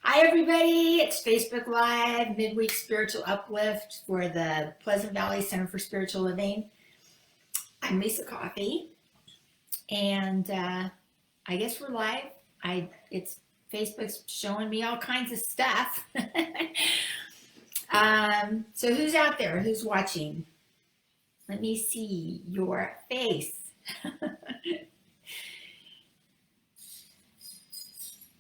Hi, everybody. It's Facebook Live, Midweek Spiritual Uplift for the Pleasant Valley Center for Spiritual Living. I'm Lissa Coffey, and I guess we're live. It's Facebook's showing me all kinds of stuff. So who's out there? Who's watching? Let me see your face.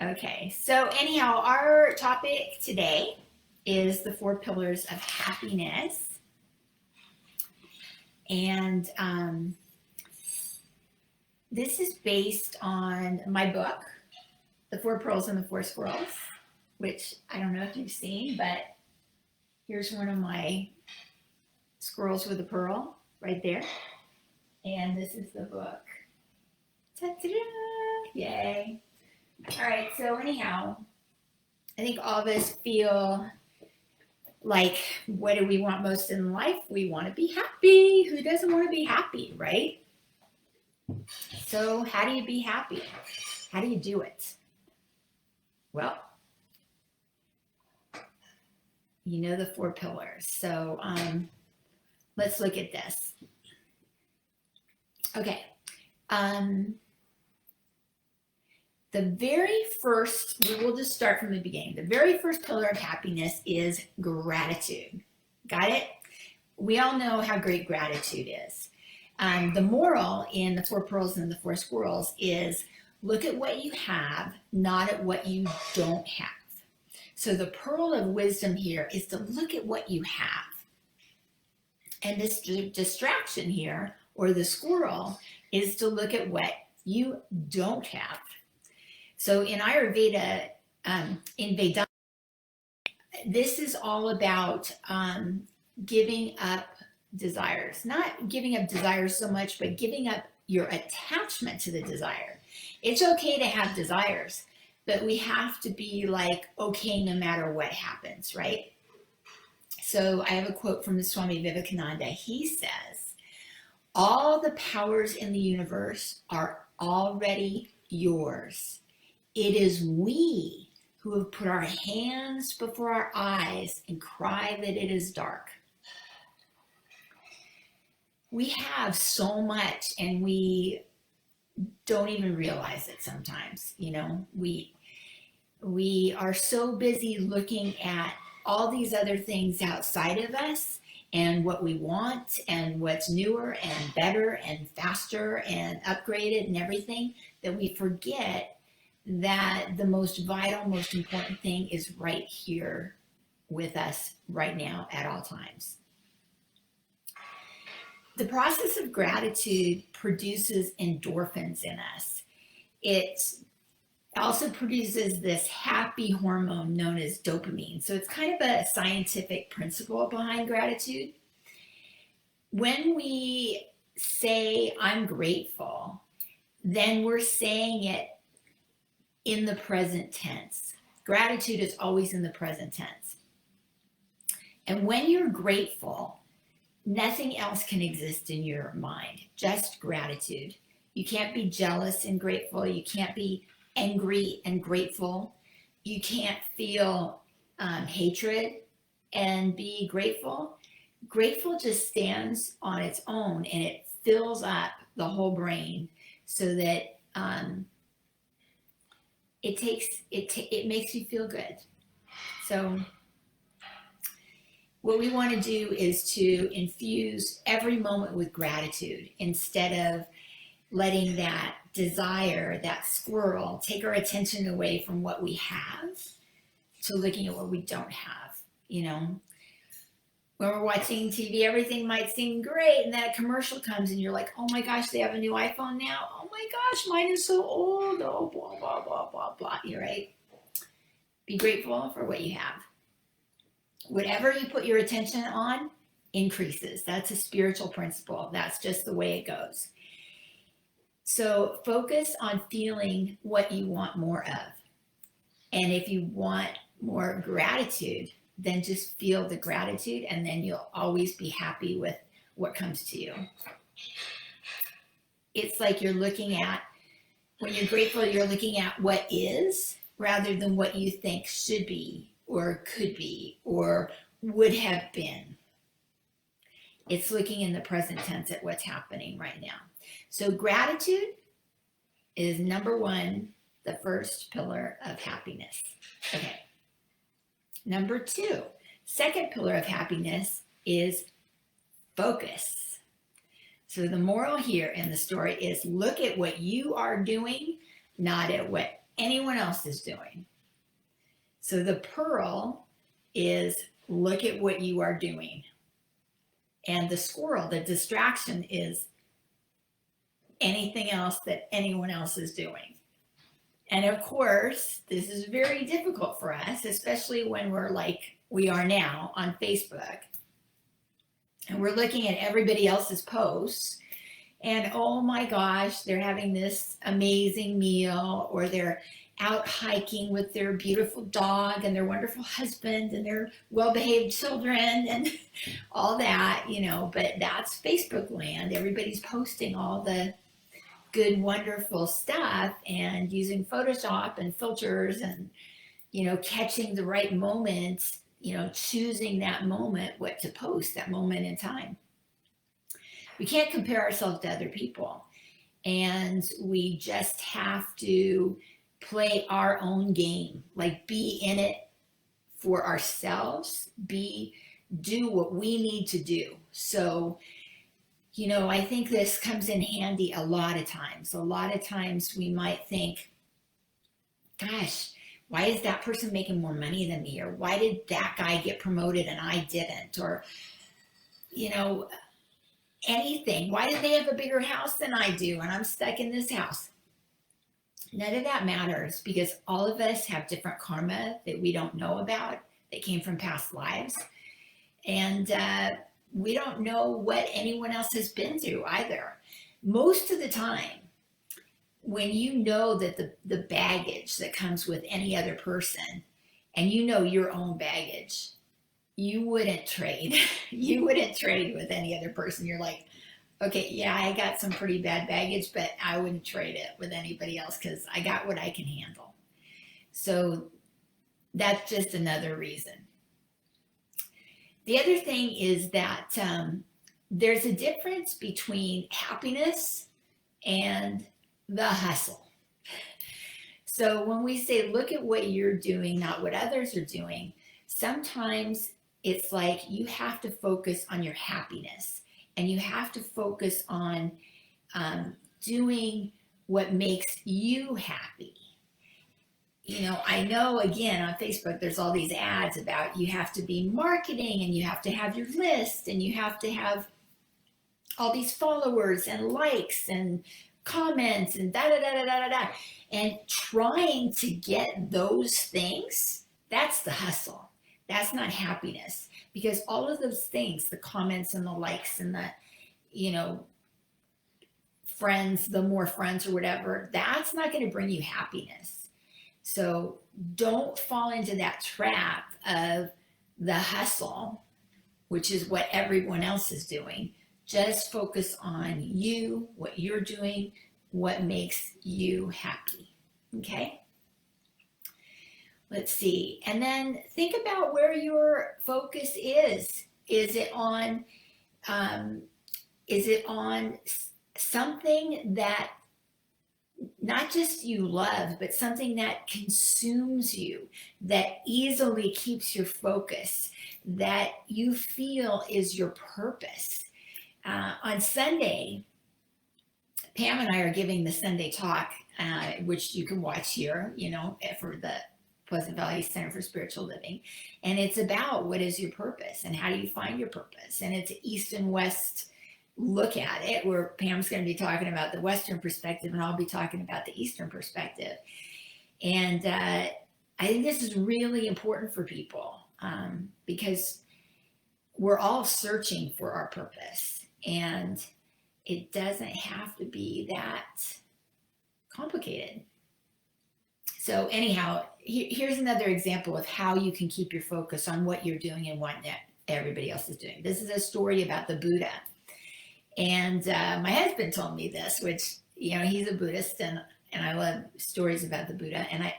Okay, so anyhow, our topic today is the 4 pillars of happiness. And this is based on my book, The 4 Pearls and the 4 Squirrels, which I don't know if you've seen, but here's one of my squirrels with a pearl right there. And this is the book. Ta-da! Yay. All right, so anyhow, I think all of us feel like, what do we want most in life? We want to be happy. Who doesn't want to be happy, right? So how do you be happy? How do you do it? Well, you know the 4 pillars. So let's look at this. Okay. The very first, we will just start from the beginning. The very first pillar of happiness is gratitude. Got it? We all know how great gratitude is. The moral in the 4 pearls and the 4 squirrels is look at what you have, not at what you don't have. So the pearl of wisdom here is to look at what you have. And this distraction here, or the squirrel, is to look at what you don't have. So in Ayurveda, in Vedanta, this is all about giving up desires. Not giving up desires so much, but giving up your attachment to the desire. It's okay to have desires, but we have to be like, okay, no matter what happens, right? So I have a quote from the Swami Vivekananda. He says, all the powers in the universe are already yours. It is we who have put our hands before our eyes and cry that it is dark. We have so much and we don't even realize it sometimes. You know, we are so busy looking at all these other things outside of us and what we want and what's newer and better and faster and upgraded and everything, that we forget that the most vital, most important thing is right here with us right now at all times. The process of gratitude produces endorphins in us. It also produces this happy hormone known as dopamine. So it's kind of a scientific principle behind gratitude. When we say, I'm grateful, then we're saying it in the present tense. Gratitude is always in the present tense. And when you're grateful, nothing else can exist in your mind, just gratitude. You can't be jealous and grateful. You can't be angry and grateful. You can't feel hatred and be grateful. Grateful just stands on its own and it fills up the whole brain so that it makes you feel good. So what we want to do is to infuse every moment with gratitude instead of letting that desire, that squirrel, take our attention away from what we have to looking at what we don't have. You know, when we're watching TV, everything might seem great, and then a commercial comes and you're like, oh my gosh, they have a new iPhone now. Oh my gosh, mine is so old. Oh, blah, blah, blah, blah, blah. You're right. Be grateful for what you have. Whatever you put your attention on increases. That's a spiritual principle. That's just the way it goes. So focus on feeling what you want more of. And if you want more gratitude, then just feel the gratitude and then you'll always be happy with what comes to you. It's like you're looking at, when you're grateful, you're looking at what is rather than what you think should be or could be or would have been. It's looking in the present tense at what's happening right now. So gratitude is number one, the first pillar of happiness. Okay. Number two, second pillar of happiness is focus. So the moral here in the story is look at what you are doing, not at what anyone else is doing. So the pearl is look at what you are doing. And the squirrel, the distraction, is anything else that anyone else is doing. And of course, this is very difficult for us, especially when we're like we are now on Facebook. And we're looking at everybody else's posts. And oh my gosh, they're having this amazing meal, or they're out hiking with their beautiful dog and their wonderful husband and their well-behaved children and all that, you know, but that's Facebook land. Everybody's posting all the good, wonderful stuff and using Photoshop and filters and, you know, catching the right moment, you know, choosing that moment, what to post, that moment in time. We can't compare ourselves to other people, and we just have to play our own game, like be in it for ourselves, do what we need to do. So, you know, I think this comes in handy a lot of times. A lot of times we might think, gosh, why is that person making more money than me? Or why did that guy get promoted and I didn't? Or, you know, anything. Why did they have a bigger house than I do and I'm stuck in this house? None of that matters, because all of us have different karma that we don't know about that came from past lives. And we don't know what anyone else has been through either. Most of the time, when you know that the baggage that comes with any other person, and you know your own baggage, you wouldn't trade. You wouldn't trade with any other person. You're like, okay, yeah, I got some pretty bad baggage, but I wouldn't trade it with anybody else because I got what I can handle. So that's just another reason. The other thing is that there's a difference between happiness and the hustle. So when we say, look at what you're doing, not what others are doing, sometimes it's like you have to focus on your happiness. And you have to focus on doing what makes you happy. You know, I know, again, on Facebook, there's all these ads about you have to be marketing and you have to have your list and you have to have all these followers and likes and comments and da-da-da-da-da-da. And trying to get those things, that's the hustle. That's not happiness. Because all of those things, the comments and the likes and the, you know, friends, the more friends or whatever, that's not going to bring you happiness. So don't fall into that trap of the hustle, which is what everyone else is doing. Just focus on you, what you're doing, what makes you happy. Okay? Let's see. And then think about where your focus is. Is it on something that not just you love, but something that consumes you, that easily keeps your focus, that you feel is your purpose? On Sunday, Pam and I are giving the Sunday talk, which you can watch here, you know, for the Pleasant Valley Center for Spiritual Living. And it's about what is your purpose and how do you find your purpose? And it's an East and West look at it, where Pam's going to be talking about the Western perspective and I'll be talking about the Eastern perspective. And I think this is really important for people because we're all searching for our purpose, and it doesn't have to be that complicated. So anyhow, here's another example of how you can keep your focus on what you're doing and what everybody else is doing. This is a story about the Buddha. And my husband told me this, which, you know, he's a Buddhist, and I love stories about the Buddha. And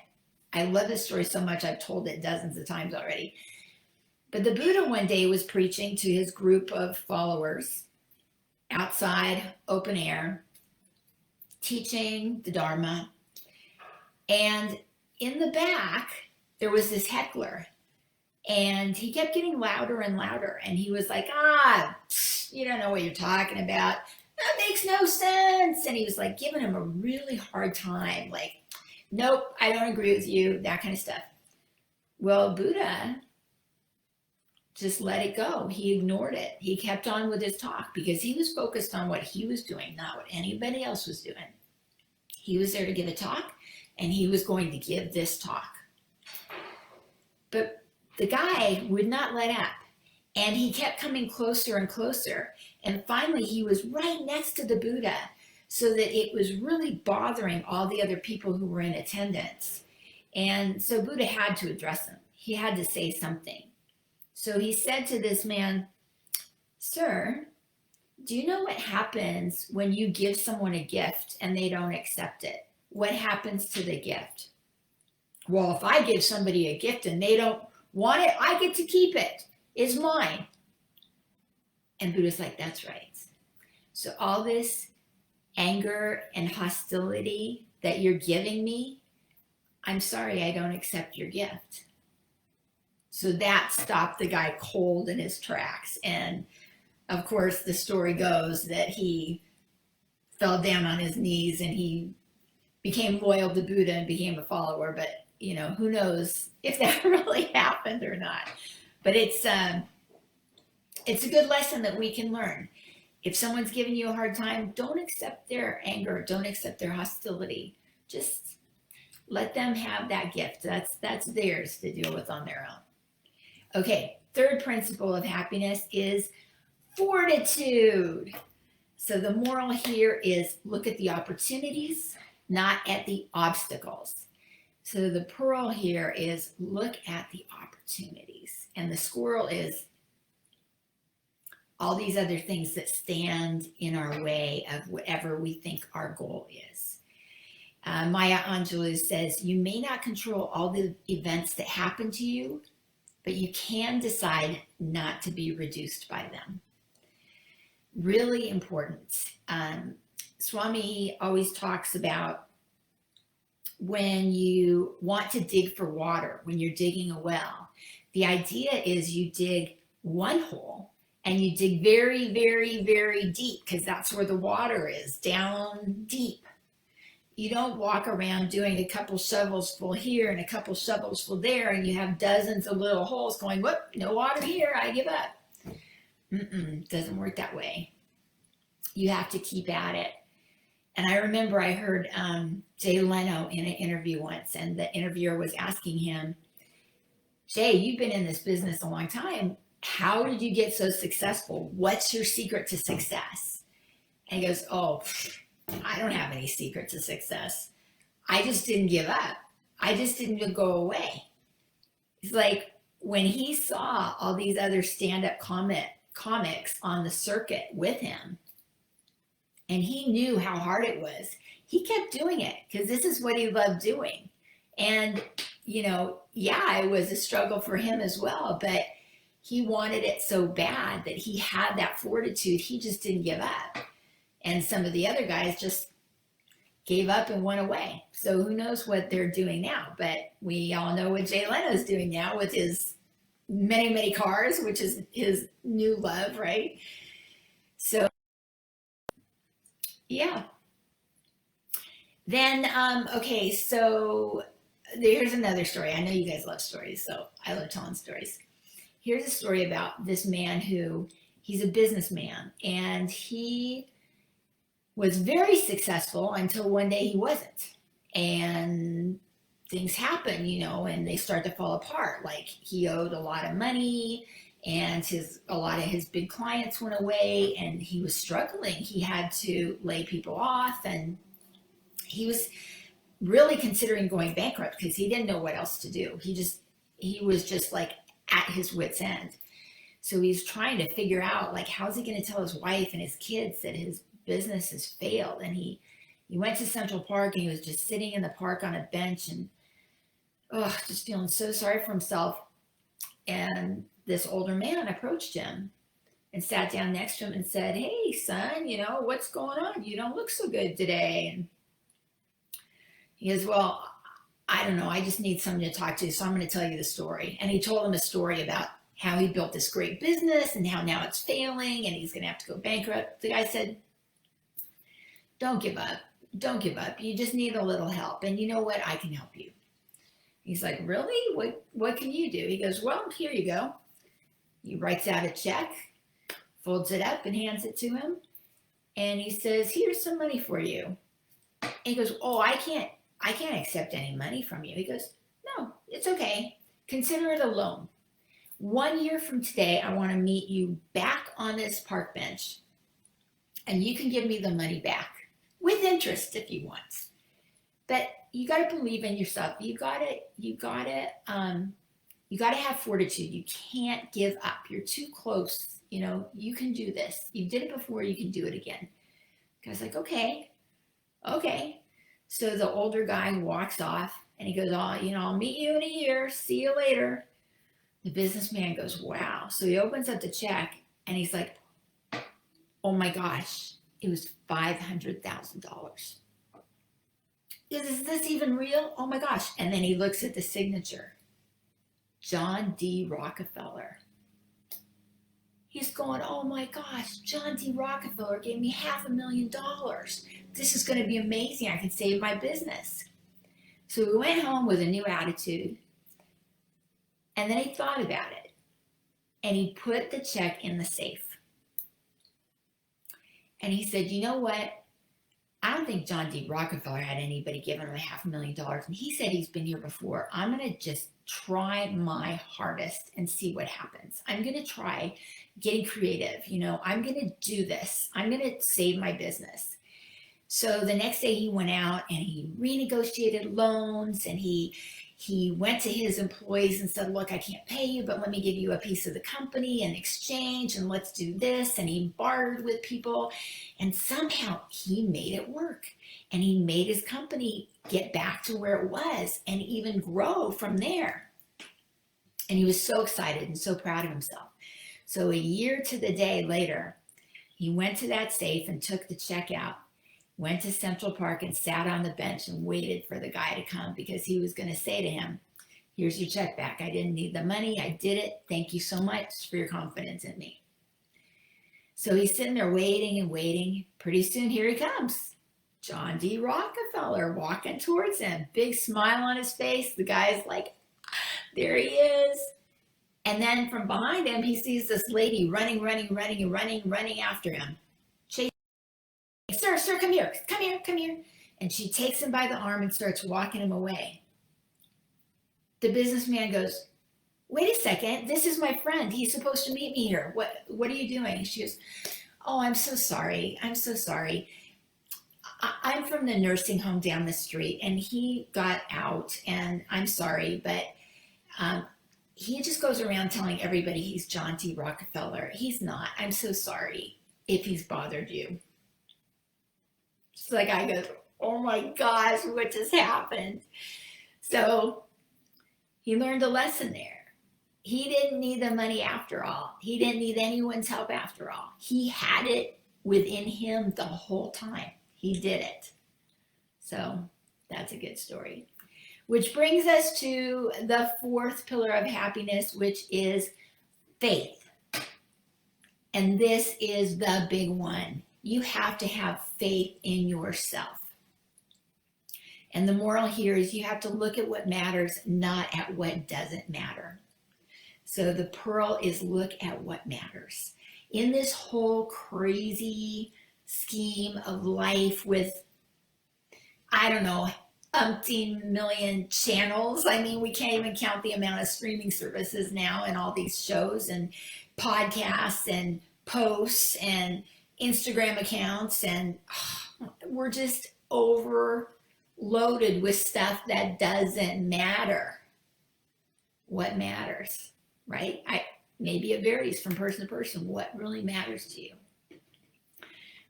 I love this story so much, I've told it dozens of times already. But the Buddha one day was preaching to his group of followers outside, open air, teaching the Dharma. And in the back, there was this heckler. And he kept getting louder and louder. And he was like, you don't know what you're talking about. That makes no sense. And he was like giving him a really hard time. Like, nope, I don't agree with you, that kind of stuff. Well, Buddha just let it go. He ignored it. He kept on with his talk because he was focused on what he was doing, not what anybody else was doing. He was there to give a talk, and he was going to give this talk. But the guy would not let up, and he kept coming closer and closer. And finally, he was right next to the Buddha, so that it was really bothering all the other people who were in attendance. And so Buddha had to address him. He had to say something. So he said to this man, "Sir, do you know what happens when you give someone a gift and they don't accept it? What happens to the gift?" "Well, if I give somebody a gift and they don't want it, I get to keep it. It's mine." And Buddha's like, "That's right. So all this anger and hostility that you're giving me, I'm sorry, I don't accept your gift." So that stopped the guy cold in his tracks. And of course, the story goes that he fell down on his knees and he became loyal to Buddha and became a follower. But, who knows if that really happened or not. But it's a good lesson that we can learn. If someone's giving you a hard time, don't accept their anger. Don't accept their hostility. Just let them have that gift. That's theirs to deal with on their own. Okay, third principle of happiness is fortitude. So the moral here is look at the opportunities, not at the obstacles. So the pearl here is look at the opportunities. And the squirrel is all these other things that stand in our way of whatever we think our goal is. Maya Angelou says, "You may not control all the events that happen to you, but you can decide not to be reduced by them." Really important. Swami always talks about when you want to dig for water, when you're digging a well, the idea is you dig one hole and you dig very, very, very deep because that's where the water is, down deep. You don't walk around doing a couple shovels full here and a couple shovels full there, and you have dozens of little holes going, "Whoop, no water here, I give up." Doesn't work that way. You have to keep at it. And I remember I heard Jay Leno in an interview once, and the interviewer was asking him, "Jay, you've been in this business a long time. How did you get so successful? What's your secret to success?" And he goes, "Oh, I don't have any secret to success. I just didn't give up. I just didn't go away." It's like when he saw all these other stand-up comics on the circuit with him, and he knew how hard it was, he kept doing it because this is what he loved doing. And, it was a struggle for him as well, but he wanted it so bad that he had that fortitude. He just didn't give up. And some of the other guys just gave up and went away. So who knows what they're doing now? But we all know what Jay Leno's doing now with his many, many cars, which is his new love, right? So, yeah. Then, okay, so here's another story. I know you guys love stories, so I love telling stories. Here's a story about this man he's a businessman, and he was very successful until one day he wasn't. And things happen, and they start to fall apart. Like he owed a lot of money, and a lot of his big clients went away, and he was struggling. He had to lay people off, and he was really considering going bankrupt because he didn't know what else to do. He was just like at his wit's end. So he's trying to figure out, like, how's he going to tell his wife and his kids that his business has failed? And he went to Central Park, and he was just sitting in the park on a bench, and oh, just feeling so sorry for himself. And this older man approached him and sat down next to him and said, "Hey, son, what's going on? You don't look so good today." And he goes, "Well, I don't know. I just need someone to talk to, so I'm going to tell you the story." And he told him a story about how he built this great business and how now it's failing and he's going to have to go bankrupt. The guy said, "Don't give up. Don't give up. You just need a little help. And you know what? I can help you." He's like, "Really? What can you do?" He goes, "Well, here you go." He writes out a check, folds it up and hands it to him. And he says, "Here's some money for you." And he goes, "Oh, I can't accept any money from you." He goes, "No, it's okay. Consider it a loan. 1 year from today, I want to meet you back on this park bench and you can give me the money back with interest if you want. But you got to believe in yourself. You got to have fortitude. You can't give up. You're too close. You can do this. You did it before. You can do it again." The guy's like, "Okay. So the older guy walks off and he goes, "Oh, I'll meet you in a year. See you later." The businessman goes, "Wow." So he opens up the check and he's like, "Oh my gosh, it was $500,000. Is this even real? Oh my gosh." And then he looks at the signature, John D Rockefeller. He's going, "Oh my gosh, John D Rockefeller gave me $500,000. This is going to be amazing. I can save my business." So he went home with a new attitude. And then he thought about it. And he put the check in the safe. And he said, "You know what? I don't think John D Rockefeller had anybody giving him $500,000. And he said he's been here before. I'm going to just try my hardest and see what happens. I'm going to try getting creative. I'm going to do this. I'm going to save my business." So the next day he went out and he renegotiated loans and he went to his employees and said, "Look, I can't pay you, but let me give you a piece of the company in exchange and let's do this." And he bartered with people and somehow he made it work. And he made his company get back to where it was and even grow from there. And he was so excited and so proud of himself. So a year to the day later, he went to that safe and took the check out, went to Central Park and sat on the bench and waited for the guy to come because he was going to say to him, "Here's your check back. I didn't need the money. I did it. Thank you so much for your confidence in me." So he's sitting there waiting and waiting. Pretty soon, here he comes. John D Rockefeller walking towards him. Big smile on his face. The guy's like, there he is. And then from behind him, he sees this lady running after him. "Sir, come here. And she takes him by the arm and starts walking him away. The businessman goes, "Wait a second, this is my friend. He's supposed to meet me here. What are you doing?" She goes, "Oh, I'm so sorry. I'm from the nursing home down the street and he got out and I'm sorry, but he just goes around telling everybody he's John D Rockefeller. He's not. I'm so sorry if he's bothered you." So the guy goes, "Oh my gosh, what just happened?" So he learned a lesson there. He didn't need the money after all. He didn't need anyone's help after all. He had it within him the whole time. He did it. So that's a good story. Which brings us to the fourth pillar of happiness, which is faith. And this is the big one. You have to have faith in yourself. And the moral here is you have to look at what matters, not at what doesn't matter. So the pearl is look at what matters. In this whole crazy scheme of life with, I don't know, umpteen million channels. I mean, we can't even count the amount of streaming services now and all these shows and podcasts and posts and Instagram accounts, and we're just overloaded with stuff that doesn't matter. What matters, right? Maybe it varies from person to person. What really matters to you?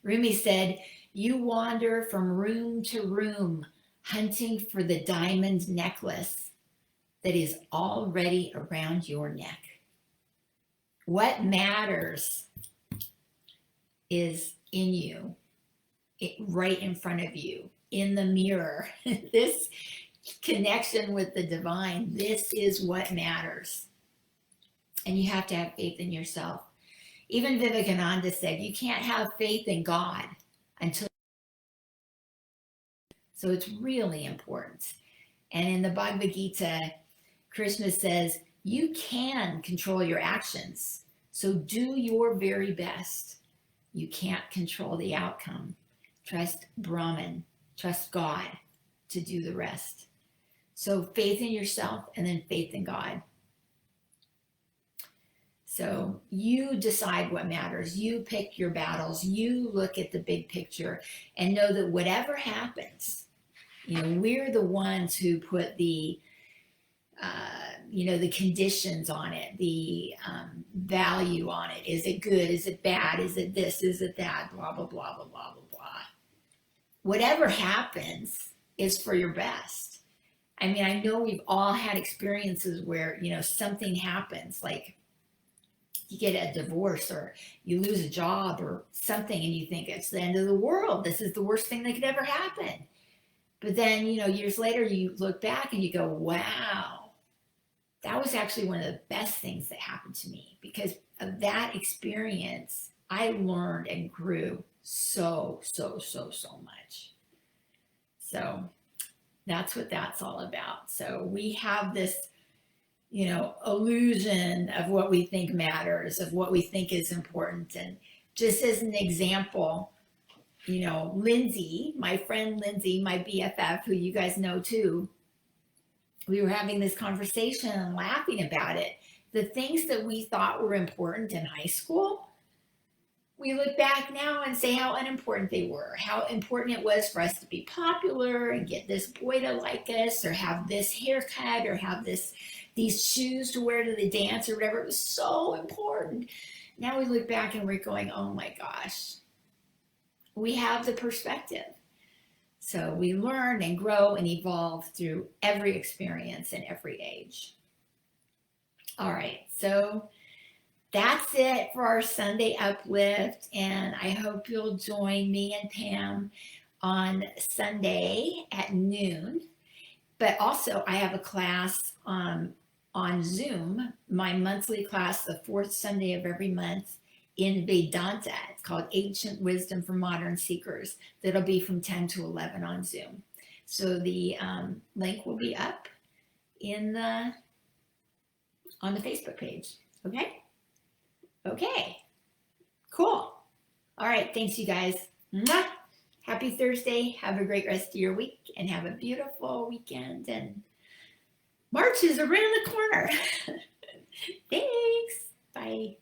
Rumi said, "You wander from room to room, hunting for the diamond necklace, that is already around your neck. What matters is in you, right in front of you, in the mirror. This connection with the divine, this is what matters. And you have to have faith in yourself. Even Vivekananda said, you can't have faith in God until. So it's really important. And in the Bhagavad Gita, Krishna says, you can control your actions. So do your very best. You can't control the outcome. Trust Brahman, trust God to do the rest. So faith in yourself and then faith in God. So you decide what matters. You pick your battles. You look at the big picture and know that whatever happens, we're the ones who put the the conditions on it, the value on it. Is it good? Is it bad? Is it this? Is it that? Blah, blah, blah, blah, blah, blah, blah. Whatever happens is for your best. I mean, I know we've all had experiences where, something happens, like you get a divorce or you lose a job or something and you think it's the end of the world. This is the worst thing that could ever happen. But then, years later, you look back and you go, wow, that was actually one of the best things that happened to me. Because of that experience, I learned and grew so much. So that's what that's all about. So we have this, illusion of what we think matters, of what we think is important. And just as an example, Lindsay, my friend Lindsay, my BFF, who you guys know too, we were having this conversation and laughing about it. The things that we thought were important in high school, we look back now and say how unimportant they were, how important it was for us to be popular and get this boy to like us, or have this haircut, or have these shoes to wear to the dance, or whatever. It was so important. Now we look back and we're going, oh my gosh, we have the perspective. So we learn and grow and evolve through every experience and every age. All right, so that's it for our Sunday uplift, and I hope you'll join me and Pam on Sunday at noon. But also, I have a class on Zoom, my monthly class, the fourth Sunday of every month, in Vedanta. It's called Ancient Wisdom for Modern Seekers. That'll be from 10 to 11 on Zoom. So the link will be up on the Facebook page. Okay? Okay. Cool. All right. Thanks, you guys. Mwah! Happy Thursday. Have a great rest of your week and have a beautiful weekend. And March is around the corner. Thanks. Bye.